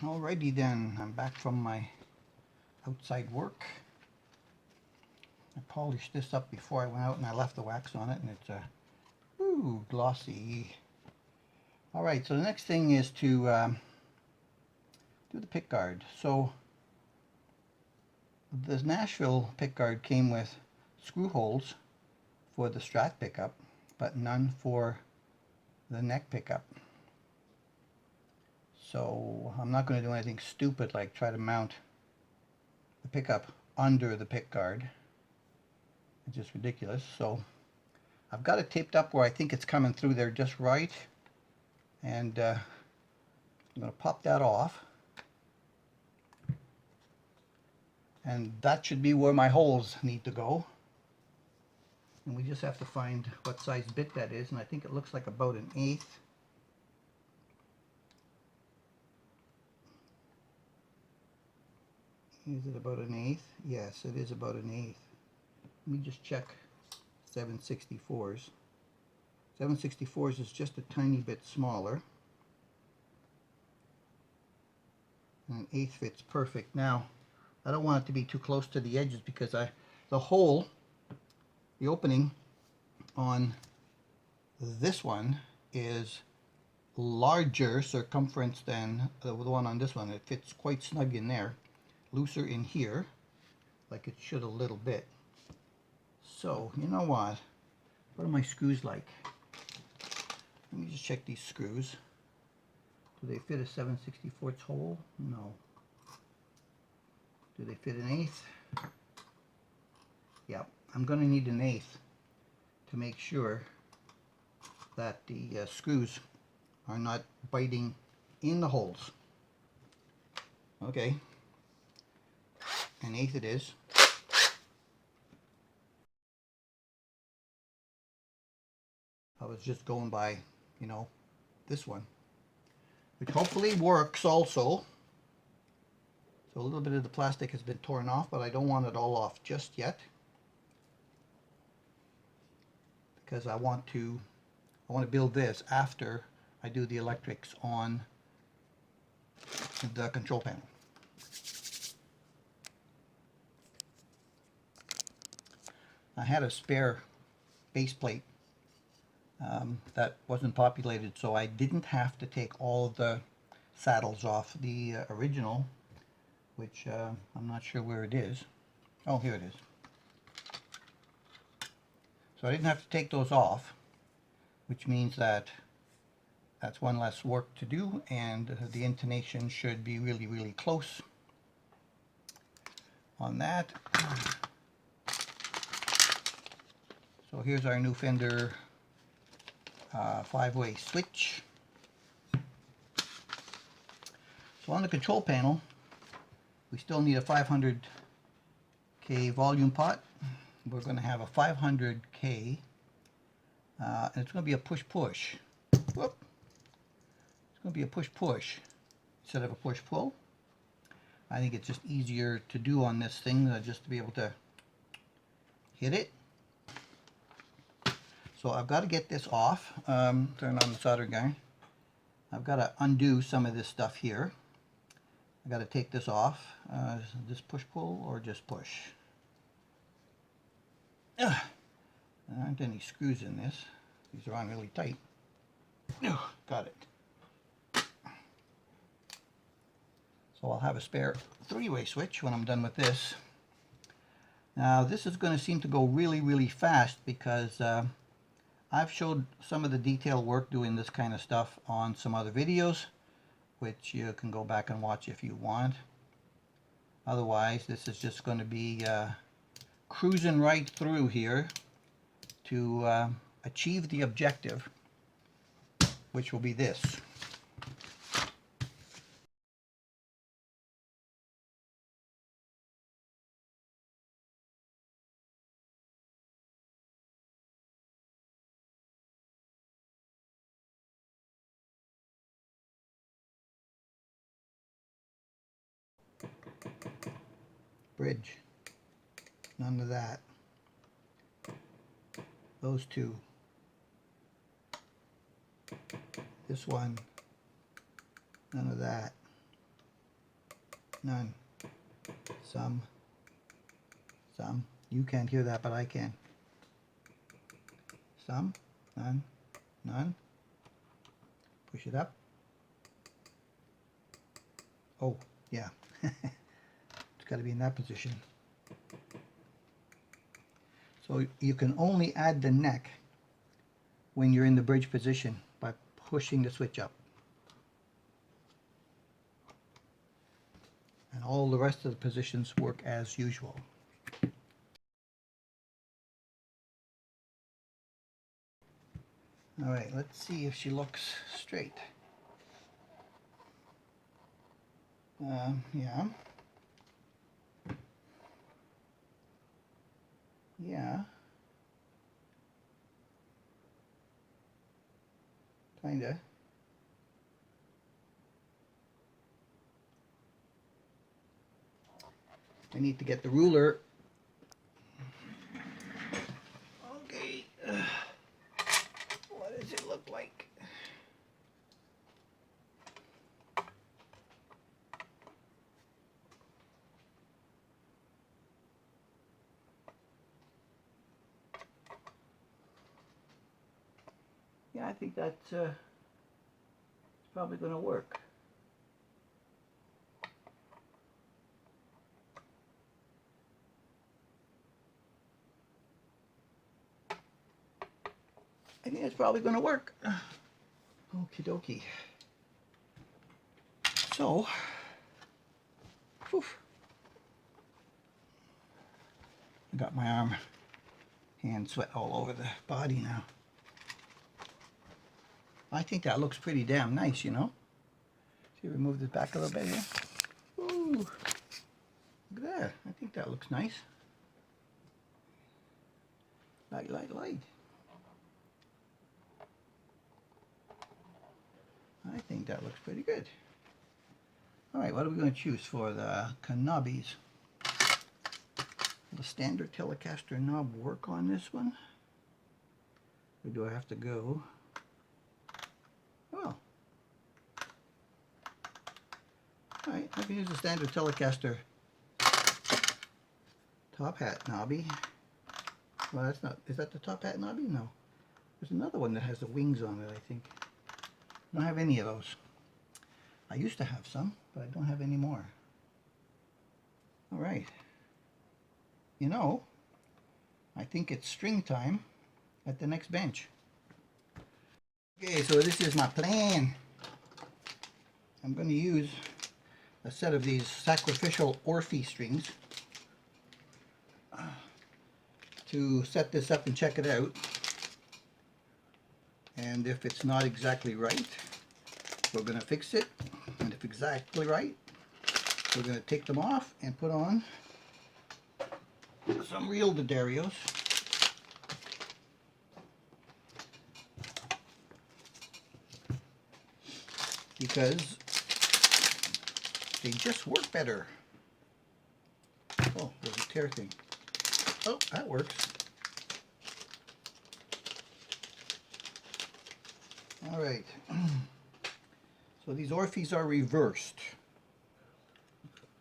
Alrighty then, I'm back from my outside work. I polished this up before I went out and I left the wax on it, and it's glossy. Alright, so the next thing is to do the pickguard. So this Nashville pickguard came with screw holes for the Strat pickup, but none for the neck pickup. So I'm not going to do anything stupid like try to mount the pickup under the pickguard. It's just ridiculous. So I've got it taped up where I think it's coming through there just right, and I'm going to pop that off, and that should be where my holes need to go. And we just have to find what size bit that is, and I think it looks like about 1/8. Is it about 1/8? Yes, it is about 1/8. Let me just check 7/64s. 7/64s is just a tiny bit smaller. And 1/8 fits perfect. Now, I don't want it to be too close to the edges because the hole, the opening on this one is larger circumference than the one on this one. It fits quite snug in there. Looser in here, like it should a little bit. So, you know what? What are my screws like? Let me just check these screws. Do they fit a 7/64 hole? No. Do they fit 1/8? Yeah, I'm going to need 1/8 to make sure that the screws are not biting in the holes. Okay. 1/8 it is. I was just going by, you know, this one, which hopefully works also. So a little bit of the plastic has been torn off, but I don't want it all off just yet, because I want to build this after I do the electrics on the control panel. I had a spare base plate that wasn't populated, so I didn't have to take all the saddles off the original, which I'm not sure where it is. Oh, here it is. So I didn't have to take those off, which means that that's one less work to do, and the intonation should be really, really close on that. So here's our new Fender 5-way switch. So on the control panel, we still need a 500K volume pot. We're going to have a 500K, and it's going to be a push-push. Whoop. It's going to be a push-push instead of a push-pull. I think it's just easier to do on this thing, just to be able to hit it. So I've got to get this off. Turn on the solder guy. I've got to undo some of this stuff here. I've got to take this off. Is this push-pull or just push? There aren't any screws in this. These are on really tight. Got it. So I'll have a spare 3-way switch when I'm done with this. Now this is going to seem to go really, really fast because I've showed some of the detail work doing this kind of stuff on some other videos, which you can go back and watch if you want. Otherwise, this is just going to be cruising right through here to achieve the objective, which will be this. Bridge. None of that. Those two. This one. None of that. none, some. You can't hear that, but I can. Some, none, none. Push it up. Oh, yeah. It's got to be in that position. So you can only add the neck when you're in the bridge position by pushing the switch up. And all the rest of the positions work as usual. All right, let's see if she looks straight. Yeah. Yeah. Kinda. I need to get the ruler. Okay. What does it look like? Yeah, I think that's probably going to work. I think it's probably going to work. Okie dokie. So, whew, I got my arm, hand sweat all over the body now. I think that looks pretty damn nice, you know. See, remove this back a little bit here. Ooh, look at that. I think that looks nice. Light, light, light. I think that looks pretty good. All right, what are we going to choose for the knobbies? Will the standard Telecaster knob work on this one? Or do I have to go? Oh. All right, I can use the standard Telecaster top hat knobby. Well, that's not, is that the top hat knobby? No. There's another one that has the wings on it, I think. I don't have any of those. I used to have some, but I don't have any more. All right. You know, I think it's string time at the next bench. Okay, so this is my plan. I'm going to use a set of these sacrificial Orphe strings to set this up and check it out. And if it's not exactly right, we're going to fix it. And if exactly right, we're going to take them off and put on some real D'Addario. Because they just work better. Oh, there's a tear thing. Oh, that works. All right. So these Orphes are reversed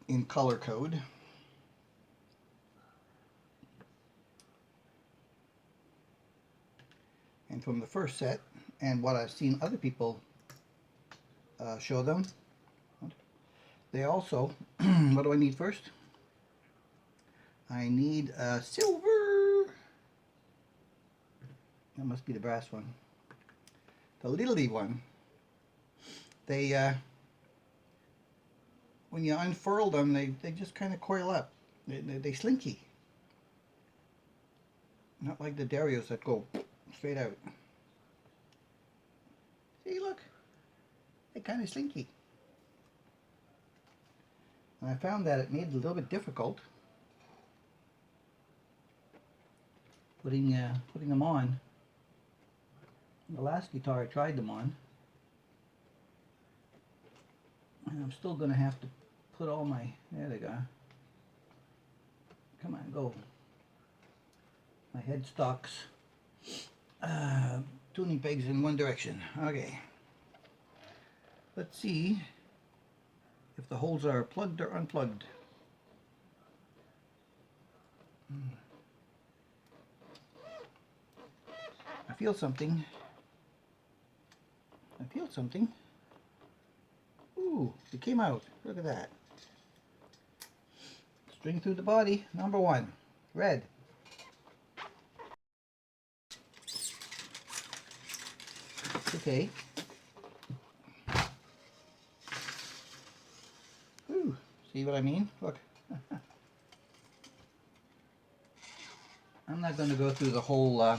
in color code. And from the first set, and what I've seen other people show them, they also, what do I need first? I need silver. That must be the brass one. The little one. They, when you unfurl them, they just kind of coil up. They slinky. Not like the D'Addarios that go straight out. See, look. They kind of slinky. And I found that it made it a little bit difficult putting them on. The last guitar I tried them on, and I'm still going to have to put all my, there they go. Come on, go. My headstocks, tuning pegs in one direction. Okay. Let's see if the holes are plugged or unplugged. I feel something. I feel something. Ooh, it came out. Look at that. String through the body, number 1. Red. Okay. Ooh, see what I mean? Look. I'm not going to go through the whole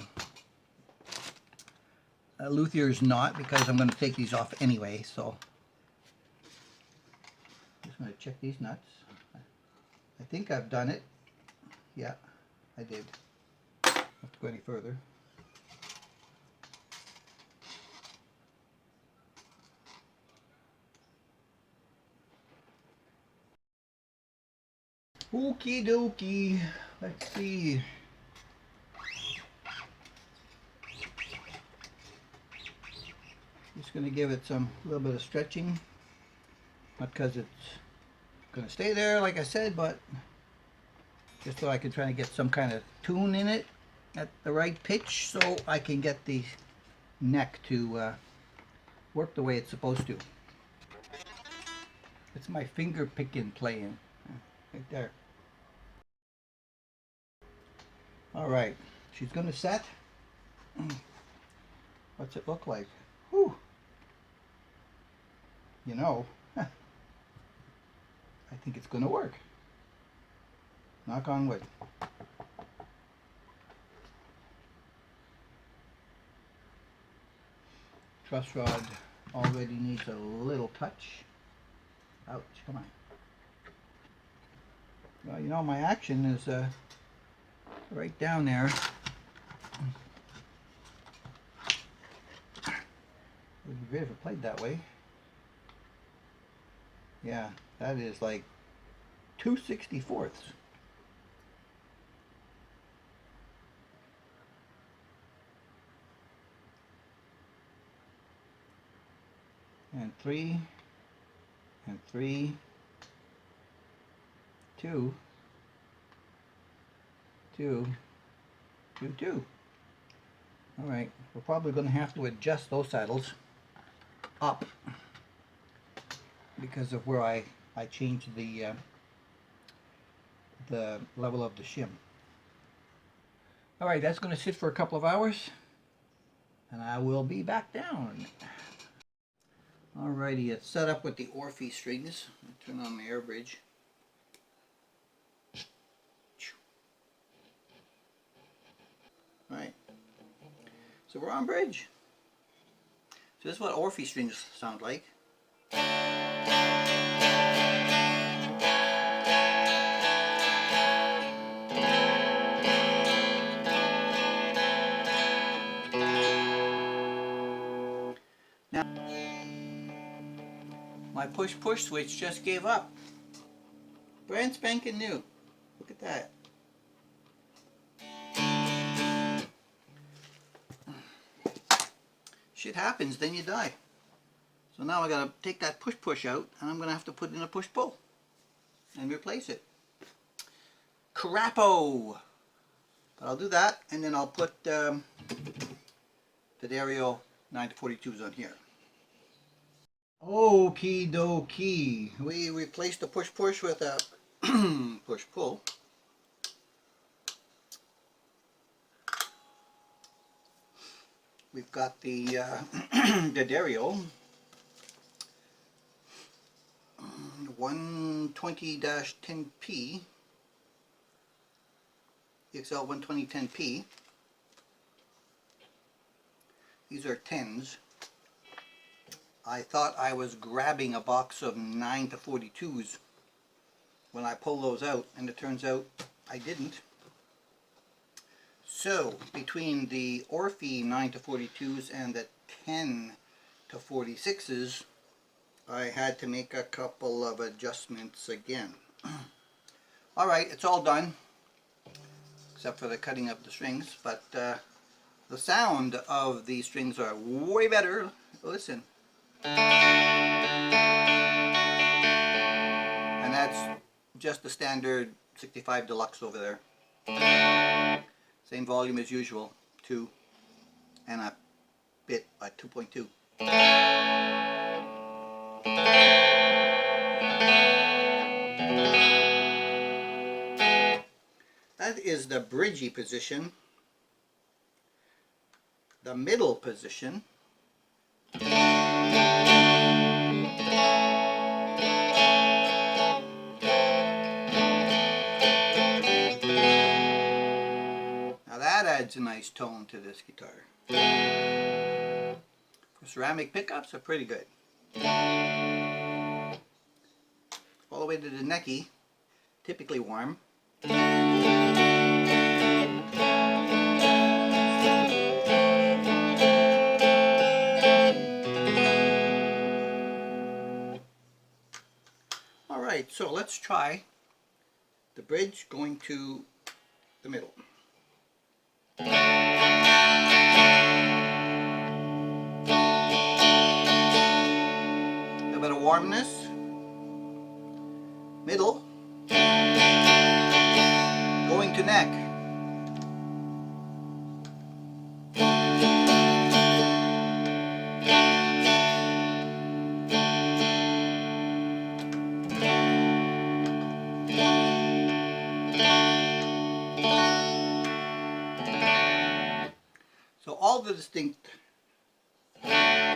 luthier's knot because I'm going to take these off anyway, so just going to check these nuts. I think I've done it. Yeah, I did. Don't have to go any further. Okie dokie. Let's see. Just going to give it a little bit of stretching. Not because it's going to stay there, like I said, but just so I can try to get some kind of tune in it at the right pitch so I can get the neck to work the way it's supposed to. It's my finger picking playing right there. All right, she's going to set. What's it look like? Whew. You know, I think it's going to work. Knock on wood. Truss rod already needs a little touch. Ouch, come on. Well, you know, my action is right down there. It would be great if it played that way. Yeah, that is like 2/64. And 3, and 3, 2, 2, 2, 2. All right, we're probably going to have to adjust those saddles up because of where I changed the level of the shim. All right, that's going to sit for a couple of hours, and I will be back down. Alrighty, it's set up with the Orphe strings. Turn on my air bridge. Alright, so we're on bridge. So this is what Orphe strings sound like. Now, my push-push switch just gave up. Brand spanking new. Look at that. Shit happens, then you die. So now I gotta take that push-push out, and I'm gonna have to put in a push-pull and replace it. Crapo! But I'll do that, and then I'll put the Dario 9-42s on here. Okie dokie. We replaced the push-push with a push-pull. We've got the the Dario 120-10P, XL 120-10P. These are 10s. I thought I was grabbing a box of 9-42s when I pull those out, and it turns out I didn't. So between the Orphe 9-42s and the 10-46s, I had to make a couple of adjustments again. Alright, it's all done, except for the cutting of the strings, but the sound of the strings are way better. Listen. that's just the standard 65 Deluxe over there. Same volume as usual, 2 and a bit at 2.2. That is the bridgy position. The middle position that adds a nice tone to this guitar. Ceramic pickups are pretty good. All the way to the necky, typically warm. Alright, so let's try the bridge going to the middle. A bit of warmness. Middle. Going to neck. So all the distinct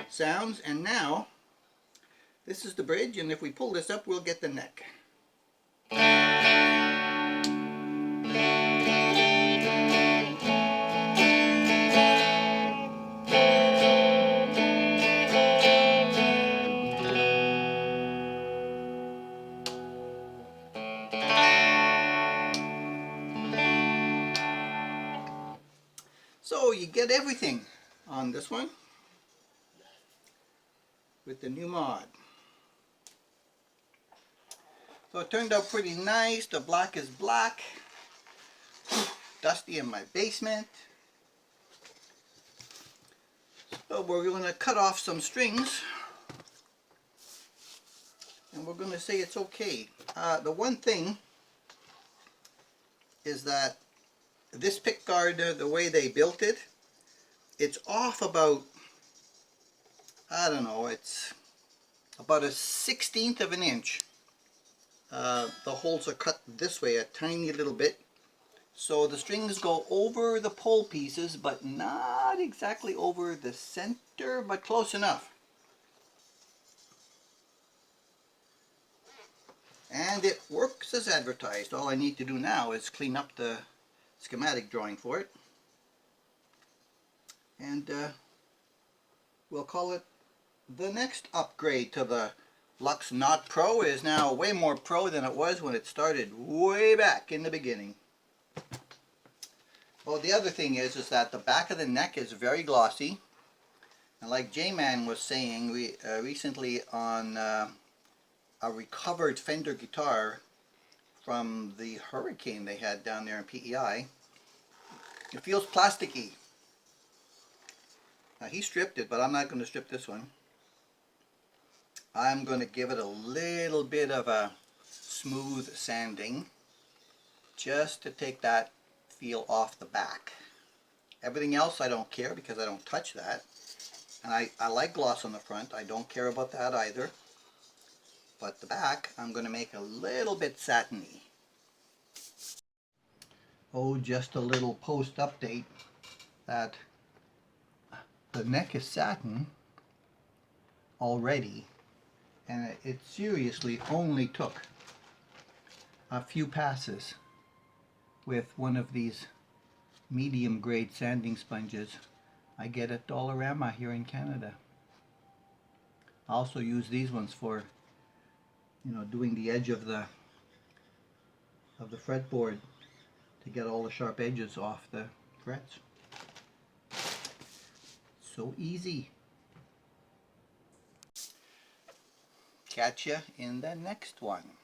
sounds, and now this is the bridge, and if we pull this up we'll get the neck. So you get everything on this one with the new mod. So it turned out pretty nice. The black is black. Dusty in my basement. So we're going to cut off some strings and we're going to say it's okay. The one thing is that this pickguard, the way they built it, it's off about, I don't know, it's about 1/16 of an inch. The holes are cut this way a tiny little bit, so the strings go over the pole pieces, but not exactly over the center, but close enough. And it works as advertised. All I need to do now is clean up the schematic drawing for it, and we'll call it the next upgrade to the Lux Not Pro. It is now way more pro than it was when it started way back in the beginning. Well, the other thing is that the back of the neck is very glossy, and like J-Man was saying recently on a recovered Fender guitar from the hurricane they had down there in PEI, it feels plasticky. Now he stripped it, but I'm not going to strip this one. I'm going to give it a little bit of a smooth sanding just to take that feel off the back. Everything else I don't care because I don't touch that. And I like gloss on the front. I don't care about that either. But the back I'm going to make a little bit satiny. Oh, just a little post update that the neck is satin already, and it seriously only took a few passes with one of these medium grade sanding sponges I get at Dollarama here in Canada. I also use these ones for, you know, doing the edge of the fretboard to get all the sharp edges off the frets. So easy. Catch ya in the next one.